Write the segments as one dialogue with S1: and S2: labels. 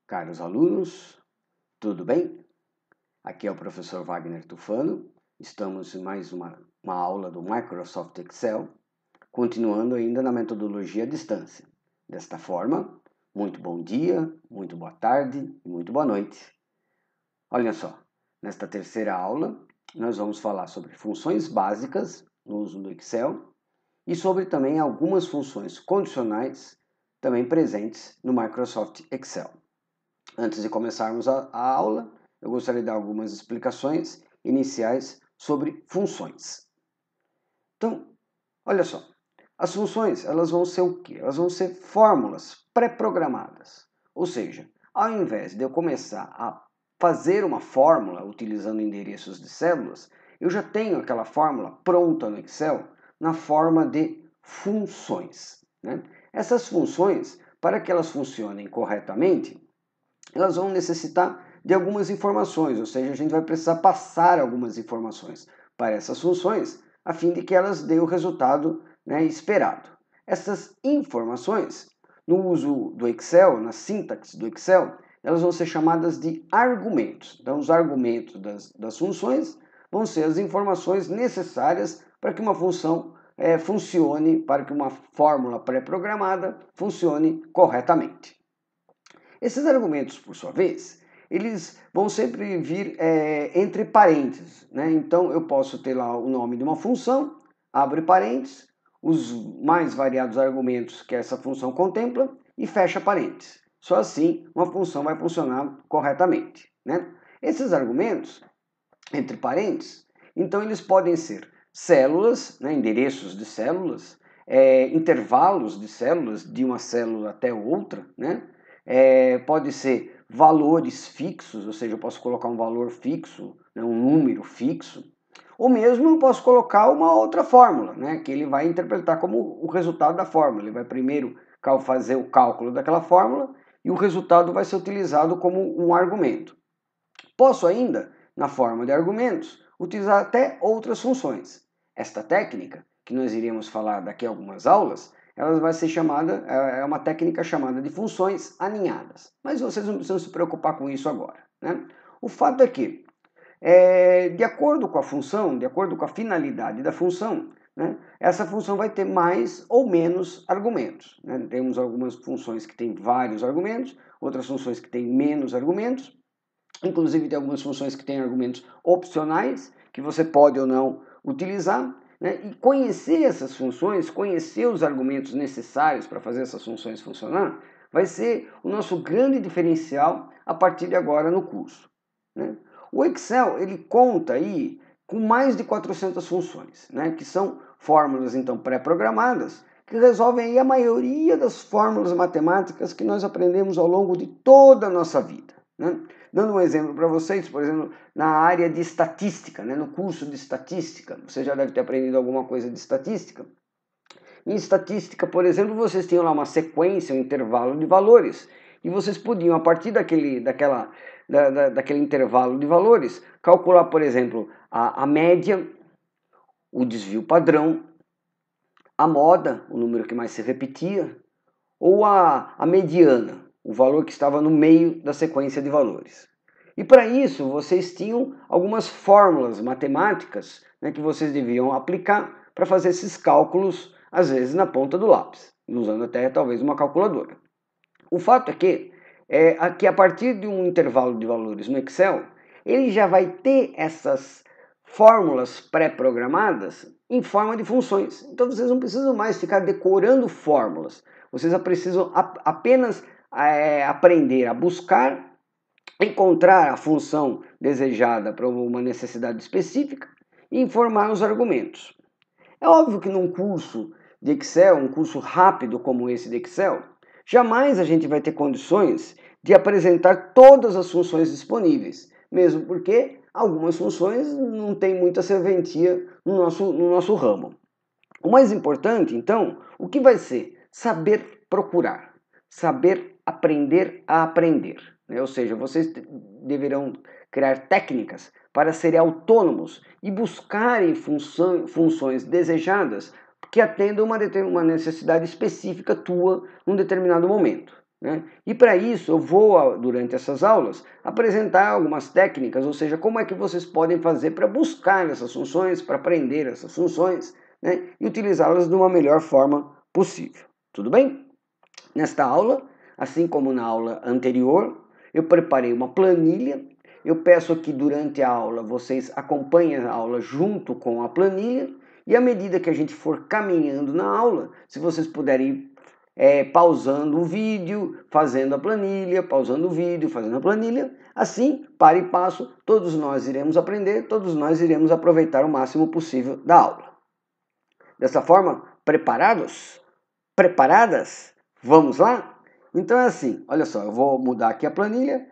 S1: Caros alunos, tudo bem? Aqui é o professor Wagner Tufano. Estamos em mais uma aula do Microsoft Excel, continuando ainda na metodologia à distância. Desta forma, muito bom dia, muito boa tarde e muito boa noite. Olha só, nesta terceira aula, nós vamos falar sobre funções básicas no uso do Excel e sobre também algumas funções condicionais também presentes no Microsoft Excel. Antes de começarmos a aula, eu gostaria de dar algumas explicações iniciais sobre funções. Então, olha só, as funções elas vão ser o quê? Elas vão ser fórmulas pré-programadas. Ou seja, ao invés de eu começar a fazer uma fórmula utilizando endereços de células, eu já tenho aquela fórmula pronta no Excel na forma de funções, né? Essas funções, para que elas funcionem corretamente, elas vão necessitar de algumas informações, ou seja, a gente vai precisar passar algumas informações para essas funções, a fim de que elas dêem o resultado, esperado. Essas informações, no uso do Excel, na sintaxe do Excel, elas vão ser chamadas de argumentos. Então, os argumentos das funções vão ser as informações necessárias para que uma função funcione, para que uma fórmula pré-programada funcione corretamente. Esses argumentos, por sua vez, eles vão sempre vir entre parênteses, né? Então, eu posso ter lá o nome de uma função, abre parênteses, os mais variados argumentos que essa função contempla e fecha parênteses. Só assim uma função vai funcionar corretamente, né? Esses argumentos, entre parênteses, então eles podem ser células, né, endereços de células, intervalos de células, de uma célula até outra, né? Pode ser valores fixos, ou seja, eu posso colocar um valor fixo, né, um número fixo, ou mesmo eu posso colocar uma outra fórmula, né, que ele vai interpretar como o resultado da fórmula. Ele vai primeiro fazer o cálculo daquela fórmula e o resultado vai ser utilizado como um argumento. Posso ainda, na forma de argumentos, utilizar até outras funções. Esta técnica, que nós iremos falar daqui a algumas aulas, ela vai ser chamada, é uma técnica chamada de funções aninhadas. Mas vocês não precisam se preocupar com isso agora, né? O fato é que, de acordo com a função, de acordo com a finalidade da função, né, essa função vai ter mais ou menos argumentos, né? Temos algumas funções que têm vários argumentos, outras funções que têm menos argumentos. Inclusive tem algumas funções que têm argumentos opcionais, que você pode ou não utilizar, né? E conhecer essas funções, conhecer os argumentos necessários para fazer essas funções funcionar, vai ser o nosso grande diferencial a partir de agora no curso, né? O Excel, ele conta aí com mais de 400 funções, né? Que são fórmulas então pré-programadas, que resolvem aí a maioria das fórmulas matemáticas que nós aprendemos ao longo de toda a nossa vida, né? Dando um exemplo para vocês, por exemplo, na área de estatística, né, no curso de estatística, você já deve ter aprendido alguma coisa de estatística. Em estatística, por exemplo, vocês tinham lá uma sequência, um intervalo de valores, e vocês podiam, a partir daquele intervalo de valores, calcular, por exemplo, a média, o desvio padrão, a moda, o número que mais se repetia, ou a mediana, o valor que estava no meio da sequência de valores. E para isso, vocês tinham algumas fórmulas matemáticas, né, que vocês deviam aplicar para fazer esses cálculos, às vezes na ponta do lápis, usando até talvez uma calculadora. O fato é que a partir de um intervalo de valores no Excel, ele já vai ter essas fórmulas pré-programadas em forma de funções. Então vocês não precisam mais ficar decorando fórmulas. Vocês precisam apenas aprender a buscar, encontrar a função desejada para uma necessidade específica e informar os argumentos. É óbvio que num curso de Excel, um curso rápido como esse de Excel, jamais a gente vai ter condições de apresentar todas as funções disponíveis, mesmo porque algumas funções não têm muita serventia no nosso ramo. O mais importante, então, o que vai ser? Saber procurar, saber aprender a aprender, né? Ou seja, vocês deverão criar técnicas para serem autônomos e buscarem funções desejadas que atendam uma necessidade específica tua num determinado momento, né? E para isso eu vou, durante essas aulas, apresentar algumas técnicas, ou seja, como é que vocês podem fazer para buscar essas funções, para aprender essas funções, né? E utilizá-las de uma melhor forma possível. Tudo bem? Nesta aula, assim como na aula anterior, eu preparei uma planilha. Eu peço que durante a aula vocês acompanhem a aula junto com a planilha e à medida que a gente for caminhando na aula, se vocês puderem ir pausando o vídeo, fazendo a planilha, pausando o vídeo, fazendo a planilha, assim, para e passo, todos nós iremos aprender, todos nós iremos aproveitar o máximo possível da aula. Dessa forma, preparados? Preparadas? Vamos lá? Então é assim, olha só, eu vou mudar aqui a planilha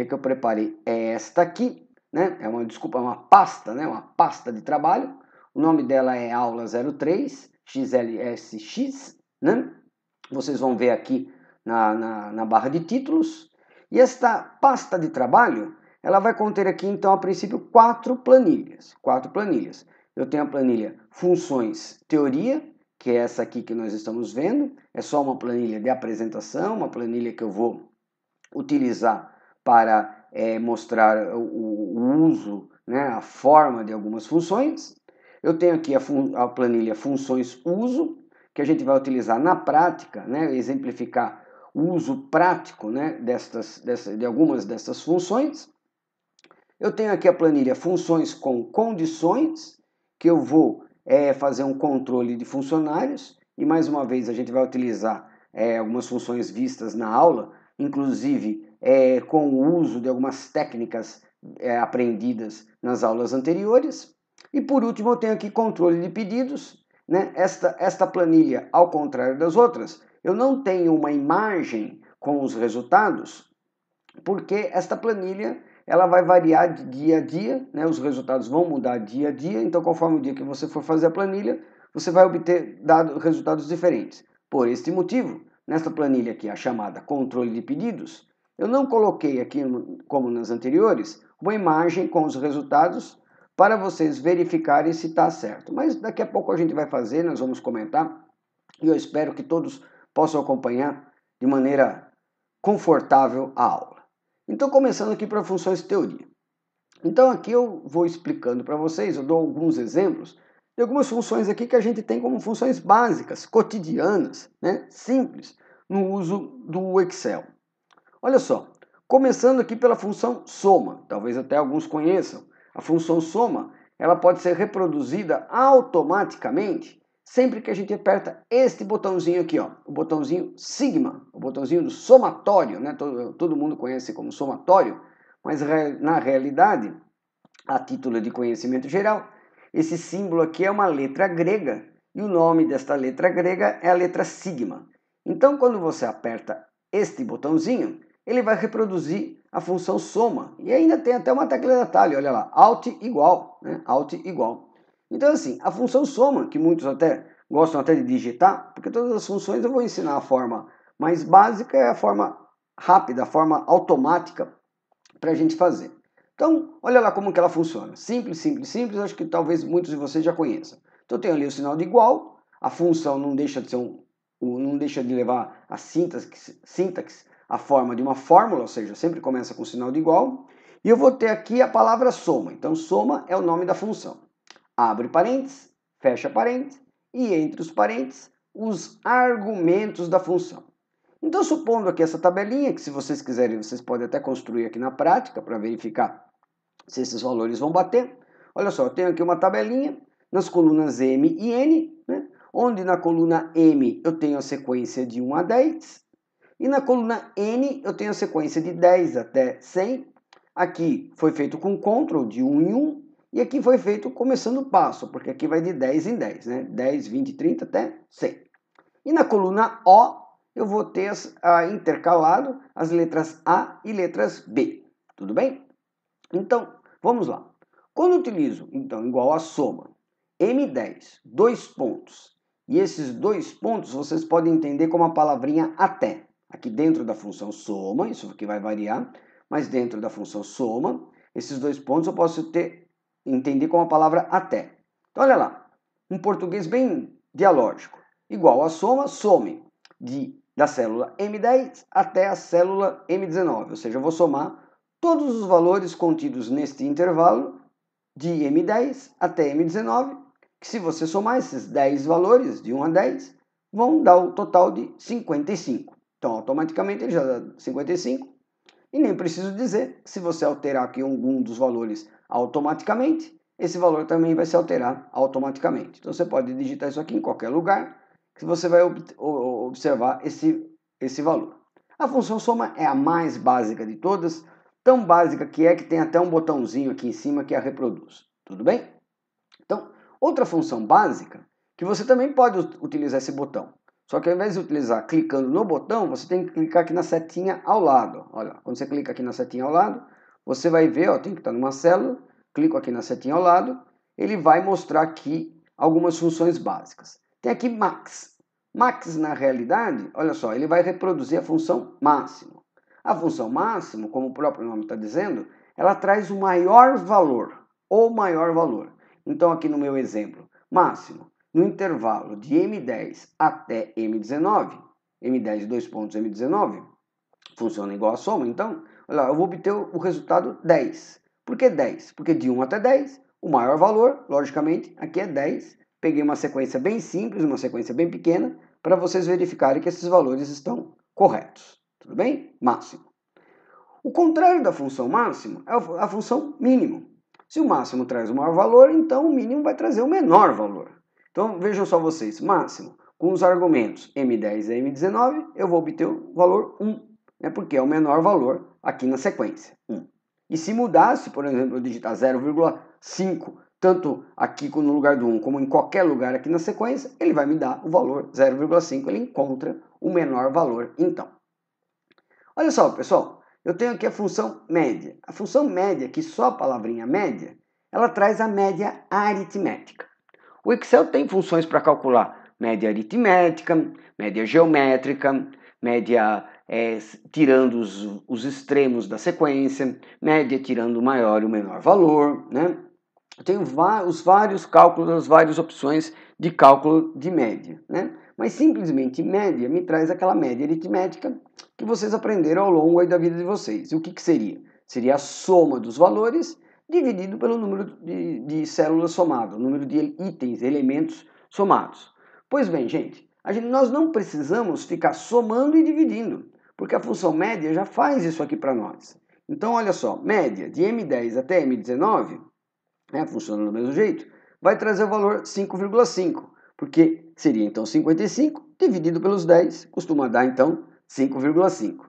S1: que eu preparei é esta aqui, né? É uma pasta, né? Uma pasta de trabalho. O nome dela é aula 03, XLSX, né? Vocês vão ver aqui na barra de títulos. E esta pasta de trabalho, ela vai conter aqui, então, a princípio, quatro planilhas. Eu tenho a planilha Funções Teoria, que é essa aqui que nós estamos vendo. É só uma planilha de apresentação, uma planilha que eu vou utilizar para mostrar o uso, né, a forma de algumas funções. Eu tenho aqui a planilha Funções Uso, que a gente vai utilizar na prática, né, exemplificar o uso prático, né, de algumas dessas funções. Eu tenho aqui a planilha Funções com Condições, que eu vou fazer um controle de funcionários, e mais uma vez a gente vai utilizar algumas funções vistas na aula, inclusive com o uso de algumas técnicas aprendidas nas aulas anteriores. E por último eu tenho aqui controle de pedidos, né? Esta planilha, ao contrário das outras, eu não tenho uma imagem com os resultados, porque esta planilha ela vai variar de dia a dia, né? Os resultados vão mudar dia a dia, então conforme o dia que você for fazer a planilha, você vai obter resultados diferentes. Por este motivo, nesta planilha aqui, a chamada controle de pedidos, eu não coloquei aqui, como nas anteriores, uma imagem com os resultados para vocês verificarem se está certo. Mas daqui a pouco a gente vai fazer, nós vamos comentar, e eu espero que todos possam acompanhar de maneira confortável a aula. Então, começando aqui para funções de teoria. Então, aqui eu vou explicando para vocês, eu dou alguns exemplos de algumas funções aqui que a gente tem como funções básicas, cotidianas, né, simples, no uso do Excel. Olha só, começando aqui pela função soma, talvez até alguns conheçam. A função soma, ela pode ser reproduzida automaticamente sempre que a gente aperta este botãozinho aqui, ó, o botãozinho sigma, o botãozinho do somatório, né? Todo mundo conhece como somatório, mas na realidade, a título de conhecimento geral, esse símbolo aqui é uma letra grega e o nome desta letra grega é a letra sigma. Então, quando você aperta este botãozinho, ele vai reproduzir a função soma. E ainda tem até uma tecla de atalho, olha lá, Alt igual, né? Alt igual. Então, assim, a função soma, que muitos até gostam até de digitar, porque todas as funções eu vou ensinar a forma mais básica, é a forma rápida, a forma automática para a gente fazer. Então, olha lá como que ela funciona. Simples, simples, simples, acho que talvez muitos de vocês já conheçam. Então, eu tenho ali o sinal de igual, a função não deixa de ser não deixa de levar a sintaxe, a forma de uma fórmula, ou seja, sempre começa com sinal de igual, e eu vou ter aqui a palavra soma. Então, soma é o nome da função. Abre parênteses, fecha parênteses, e entre os parênteses, os argumentos da função. Então, supondo aqui essa tabelinha, que se vocês quiserem, vocês podem até construir aqui na prática para verificar se esses valores vão bater. Olha só, eu tenho aqui uma tabelinha nas colunas M e N, né? Onde na coluna M eu tenho a sequência de 1 a 10, e na coluna N eu tenho a sequência de 10 até 100. Aqui foi feito com CTRL de 1 em 1, e aqui foi feito começando o passo, porque aqui vai de 10 em 10, né? 10, 20, 30 até 100. E na coluna O, eu vou ter intercalado as letras A e letras B. Tudo bem? Então, vamos lá. Quando eu utilizo, então, igual a soma, M10, dois pontos, e esses dois pontos vocês podem entender como a palavrinha até. Aqui dentro da função soma, isso aqui vai variar, mas dentro da função soma, esses dois pontos eu posso entender como a palavra até. Então, olha lá, um português bem dialógico. Igual a soma, some de da célula M10 até a célula M19, ou seja, eu vou somar todos os valores contidos neste intervalo de M10 até M19, que se você somar esses 10 valores, de 1 a 10, vão dar o total de 55. Então, automaticamente ele já dá 55. E nem preciso dizer que se você alterar aqui algum dos valores automaticamente, esse valor também vai se alterar automaticamente. Então, você pode digitar isso aqui em qualquer lugar, que você vai observar esse valor. A função soma é a mais básica de todas, tão básica que é que tem até um botãozinho aqui em cima que a reproduz. Tudo bem? Então, outra função básica, que você também pode utilizar esse botão. Só que ao invés de utilizar clicando no botão, você tem que clicar aqui na setinha ao lado. Olha, quando você clica aqui na setinha ao lado, você vai ver, ó, tem que estar numa célula, clico aqui na setinha ao lado, ele vai mostrar aqui algumas funções básicas. Tem aqui max. Max, na realidade, olha só, ele vai reproduzir a função máximo. A função máximo, como o próprio nome está dizendo, ela traz o maior valor, ou maior valor. Então, aqui no meu exemplo, máximo, no intervalo de M10 até M19, M10 2 pontos M19, funciona igual a soma, então, olha lá, eu vou obter o resultado 10. Por que 10? Porque de 1 até 10, o maior valor, logicamente, aqui é 10. Peguei uma sequência bem simples, uma sequência bem pequena, para vocês verificarem que esses valores estão corretos. Tudo bem? Máximo. O contrário da função máximo é a função mínimo. Se o máximo traz o maior valor, então o mínimo vai trazer o menor valor. Então vejam só vocês, máximo, com os argumentos M10 e M19, eu vou obter o valor 1, porque é o menor valor aqui na sequência, 1. E se mudasse, por exemplo, eu digitar 0,5, tanto aqui no lugar do 1 como em qualquer lugar aqui na sequência, ele vai me dar o valor 0,5, ele encontra o menor valor então. Olha só, pessoal. Eu tenho aqui a função média. A função média, que só a palavrinha média, ela traz a média aritmética. O Excel tem funções para calcular média aritmética, média geométrica, média tirando os extremos da sequência, média tirando o maior e o menor valor, né? Eu tenho os vários cálculos, as várias opções de cálculo de média, né? Mas simplesmente média me traz aquela média aritmética que vocês aprenderam ao longo da vida de vocês. E o que seria? Seria a soma dos valores dividido pelo número de células somado, o número de itens, elementos somados. Pois bem, gente, nós não precisamos ficar somando e dividindo, porque a função média já faz isso aqui para nós. Então, olha só, média de M10 até M19, funciona do mesmo jeito, vai trazer o valor 5,5, porque seria então 55 dividido pelos 10, costuma dar então 5,5.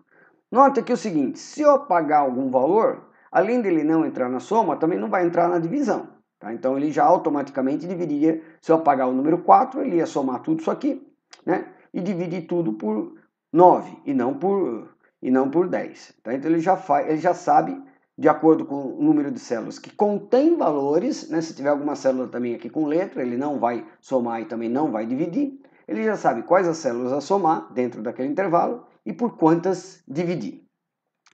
S1: Nota aqui o seguinte, se eu apagar algum valor, além dele não entrar na soma, também não vai entrar na divisão. Tá? Então ele já automaticamente dividiria, se eu apagar o número 4, ele ia somar tudo isso aqui, né? E dividir tudo por 9 e não por 10. Tá? Então ele já sabe, de acordo com o número de células que contém valores, né? Se tiver alguma célula também aqui com letra, ele não vai somar e também não vai dividir. Ele já sabe quais as células a somar dentro daquele intervalo e por quantas dividir.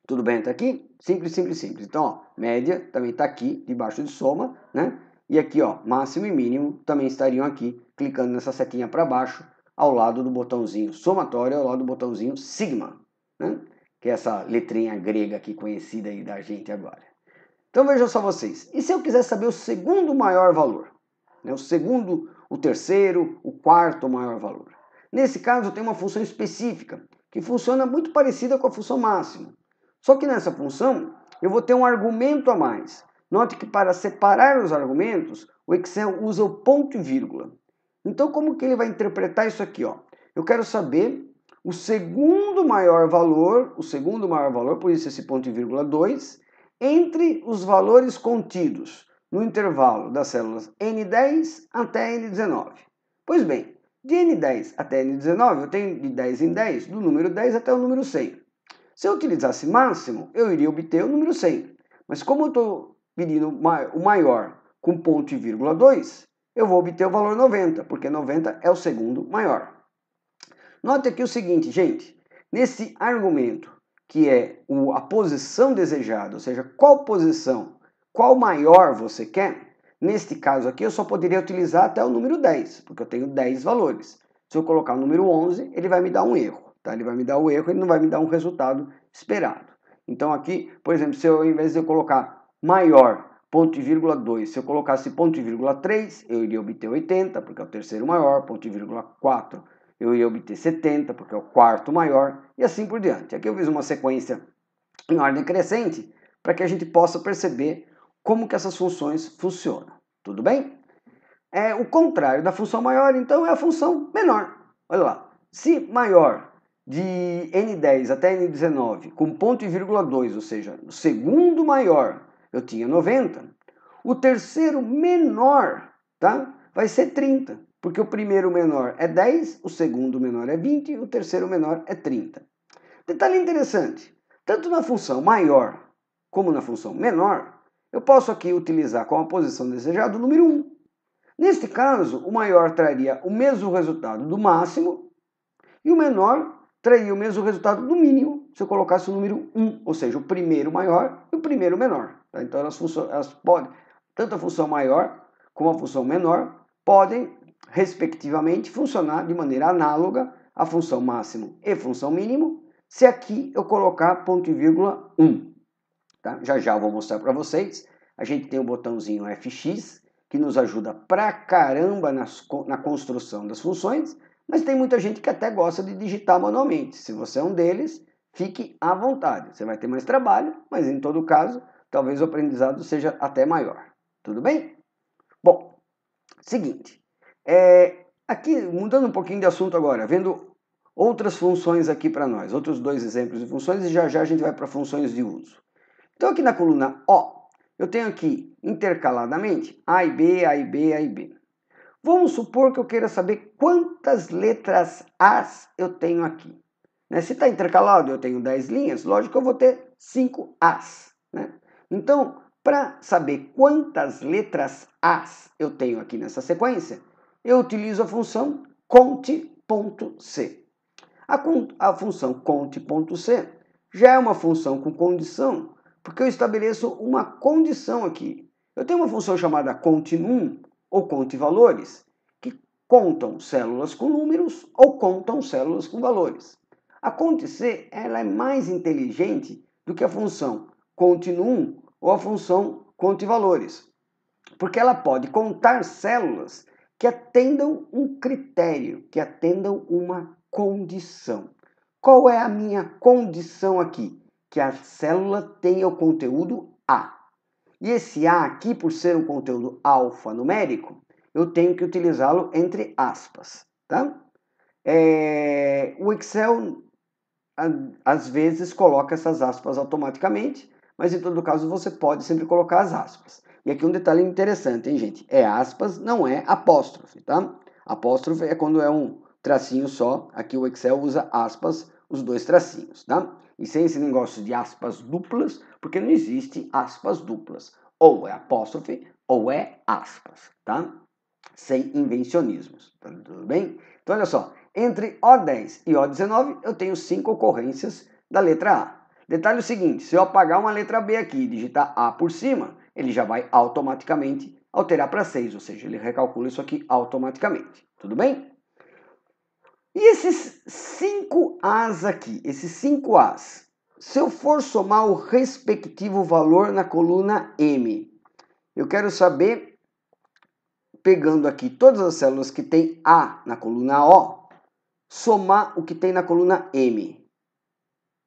S1: Tudo bem até aqui? Simples, simples, simples. Então, ó, média também está aqui, debaixo de soma, né? E aqui, ó, máximo e mínimo também estariam aqui, clicando nessa setinha para baixo, ao lado do botãozinho somatório, ao lado do botãozinho sigma, né? Que é essa letrinha grega aqui conhecida aí da gente agora. Então vejam só vocês. E se eu quiser saber o segundo maior valor? Né? O segundo, o terceiro, o quarto maior valor. Nesse caso eu tenho uma função específica, que funciona muito parecida com a função máximo. Só que nessa função eu vou ter um argumento a mais. Note que para separar os argumentos, o Excel usa o ponto e vírgula. Então como que ele vai interpretar isso aqui? Ó? Eu quero saber o segundo maior valor, por isso esse ponto e vírgula 2, entre os valores contidos no intervalo das células N10 até N19. Pois bem, de N10 até N19 eu tenho de 10 em 10, do número 10 até o número 100. Se eu utilizasse máximo, eu iria obter o número 100. Mas como eu estou pedindo o maior com ponto e vírgula 2, eu vou obter o valor 90, porque 90 é o segundo maior. Note aqui o seguinte, gente. Nesse argumento, que é a posição desejada, ou seja, qual posição, qual maior você quer, neste caso aqui eu só poderia utilizar até o número 10, porque eu tenho 10 valores. Se eu colocar o número 11, ele vai me dar um erro. Tá? Ele vai me dar o erro, ele não vai me dar um resultado esperado. Então aqui, por exemplo, se eu, ao invés de eu colocar maior, ponto e vírgula 2, se eu colocasse ponto e vírgula 3, eu iria obter 80, porque é o terceiro maior, ponto e vírgula 4, eu iria obter 70, porque é o quarto maior, e assim por diante. Aqui eu fiz uma sequência em ordem crescente, para que a gente possa perceber como que essas funções funcionam. Tudo bem? O contrário da função maior, então, é a função menor. Olha lá, se maior de n10 até n19, com ponto e vírgula 2, ou seja, o segundo maior, eu tinha 90, o terceiro menor, tá, vai ser 30, porque o primeiro menor é 10, o segundo menor é 20 e o terceiro menor é 30. Detalhe interessante, tanto na função maior como na função menor, eu posso aqui utilizar como a posição desejada o número 1. Neste caso, o maior traria o mesmo resultado do máximo e o menor traria o mesmo resultado do mínimo se eu colocasse o número 1, ou seja, o primeiro maior e o primeiro menor. Tá? Então elas podem, tanto a função maior como a função menor, podem, respectivamente, funcionar de maneira análoga à função máximo e função mínimo, se aqui eu colocar ponto e vírgula 1. Tá? Já já eu vou mostrar para vocês. A gente tem o botãozinho FX, que nos ajuda pra caramba na construção das funções, mas tem muita gente que até gosta de digitar manualmente. Se você é um deles, fique à vontade. Você vai ter mais trabalho, mas em todo caso, talvez o aprendizado seja até maior. Tudo bem? Bom, seguinte. Aqui, mudando um pouquinho de assunto agora, vendo outras funções aqui para nós, outros dois exemplos de funções, e já já a gente vai para funções de uso. Então aqui na coluna O, eu tenho aqui intercaladamente A e B, A e B, A e B. Vamos supor que eu queira saber quantas letras As eu tenho aqui. Se está intercalado eu tenho 10 linhas, lógico que eu vou ter 5 As. Então, para saber quantas letras As eu tenho aqui nessa sequência, eu utilizo a função conte.c. A função conte.c já é uma função com condição, porque eu estabeleço uma condição aqui. Eu tenho uma função chamada conte_num ou conte_valores, que contam células com números ou contam células com valores. A conte_c ela é mais inteligente do que a função conte_num ou a função conte_valores, porque ela pode contar células que atendam um critério, que atendam uma condição. Qual é a minha condição aqui? Que a célula tenha o conteúdo A. E esse A aqui, por ser um conteúdo alfanumérico, eu tenho que utilizá-lo entre aspas. Tá? O Excel, às vezes, coloca essas aspas automaticamente, mas em todo caso você pode sempre colocar as aspas. E aqui um detalhe interessante, hein, gente? É aspas, não é apóstrofe, tá? Apóstrofe é quando é um tracinho só. Aqui o Excel usa aspas, os dois tracinhos, tá? E sem esse negócio de aspas duplas, porque não existe aspas duplas. Ou é apóstrofe ou é aspas, tá? Sem invencionismos, tá tudo bem? Então olha só, entre O10 e O19 eu tenho 5 ocorrências da letra A. Detalhe o seguinte, se eu apagar uma letra B aqui e digitar A por cima, ele já vai automaticamente alterar para 6, ou seja, ele recalcula isso aqui automaticamente. Tudo bem? E esses 5 As aqui, esses 5 As, se eu for somar o respectivo valor na coluna M, eu quero saber, pegando aqui todas as células que tem A na coluna O, somar o que tem na coluna M.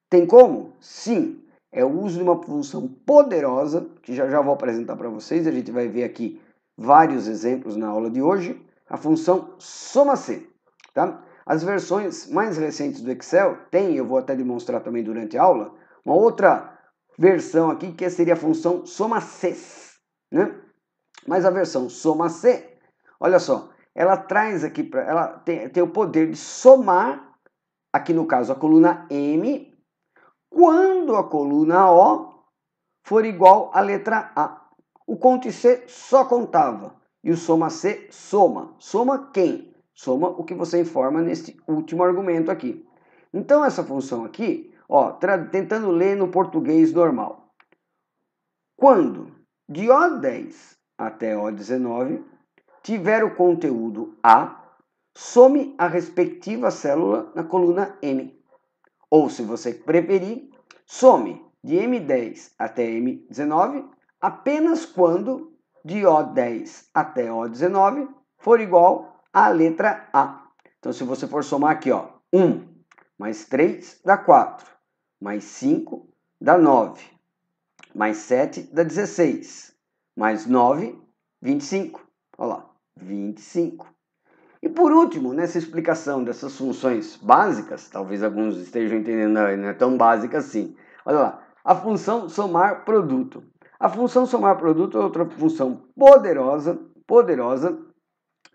S1: Tem como? Sim. É o uso de uma função poderosa, que já vou apresentar para vocês. A gente vai ver aqui vários exemplos na aula de hoje. A função soma-c. Tá? As versões mais recentes do Excel tem, eu vou até demonstrar também durante a aula, uma outra versão aqui que seria a função soma-cs. Mas a versão soma-c, olha só, ela traz aqui, ela tem o poder de somar, aqui no caso a coluna M, quando a coluna O for igual à letra A. O conte_c só contava e o soma-c soma. Soma quem? Soma o que você informa neste último argumento aqui. Então essa função aqui, tentando ler no português normal. Quando de O10 até O19 tiver o conteúdo A, some a respectiva célula na coluna M. Ou, se você preferir, some de M10 até M19 apenas quando de O10 até O19 for igual à letra A. Então, se você for somar aqui, ó, 1 mais 3 dá 4, mais 5 dá 9, mais 7 dá 16, mais 9, 25. Olha lá, 25. E por último, nessa explicação dessas funções básicas, talvez alguns estejam entendendo, não é tão básica assim. Olha lá, a função somar produto. A função somar produto é outra função poderosa,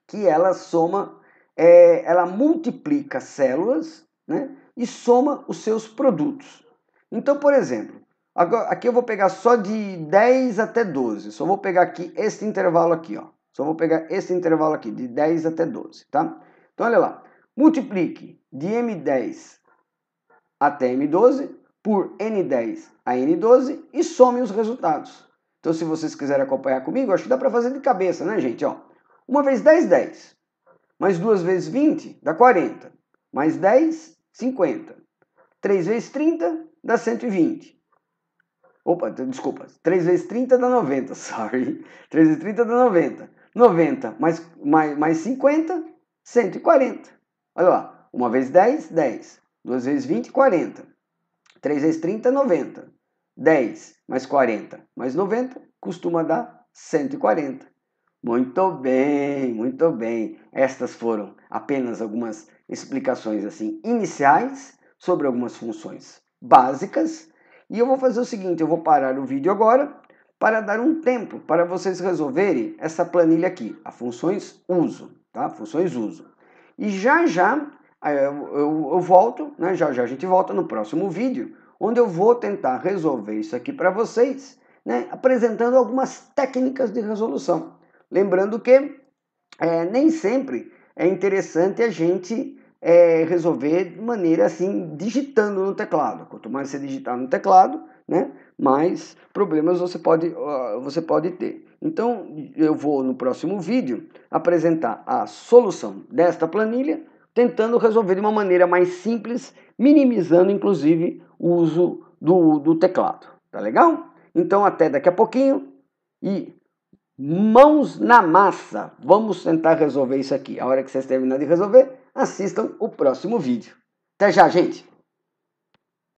S1: que ela soma, ela multiplica células, né, e soma os seus produtos. Então, por exemplo, agora, aqui eu vou pegar só de 10 até 12. Só vou pegar aqui esse intervalo aqui, ó. Só vou pegar esse intervalo aqui, de 10 até 12, tá? Então, olha lá. Multiplique de M10 até M12 por N10 a N12 e some os resultados. Então, se vocês quiserem acompanhar comigo, acho que dá para fazer de cabeça, né, gente? Ó, 1 vezes 10, 10. Mais 2 vezes 20, dá 40. Mais 10, 50. 3 vezes 30, dá 120. Opa, desculpa. 3 vezes 30 dá 90, sorry. 3 vezes 30 dá 90. 90 mais 50, 140. Olha lá. 1 vezes 10, 10. 2 vezes 20, 40. 3 vezes 30, 90. 10 mais 40 mais 90 costuma dar 140. Muito bem, muito bem. Estas foram apenas algumas explicações assim iniciais sobre algumas funções básicas. E eu vou fazer o seguinte, eu vou parar o vídeo agora para dar um tempo para vocês resolverem essa planilha aqui, a funções uso, tá? Funções uso. E já eu volto, né? Já a gente volta no próximo vídeo, onde eu vou tentar resolver isso aqui para vocês, né? Apresentando algumas técnicas de resolução. Lembrando que nem sempre é interessante a gente resolver de maneira assim, digitando no teclado. Quanto mais você digitar no teclado, né, mais problemas você pode ter. Então, eu vou no próximo vídeo apresentar a solução desta planilha, tentando resolver de uma maneira mais simples, minimizando inclusive o uso do teclado. Tá legal? Então, até daqui a pouquinho e mãos na massa. Vamos tentar resolver isso aqui. A hora que vocês terminarem de resolver, assistam o próximo vídeo. Até já, gente!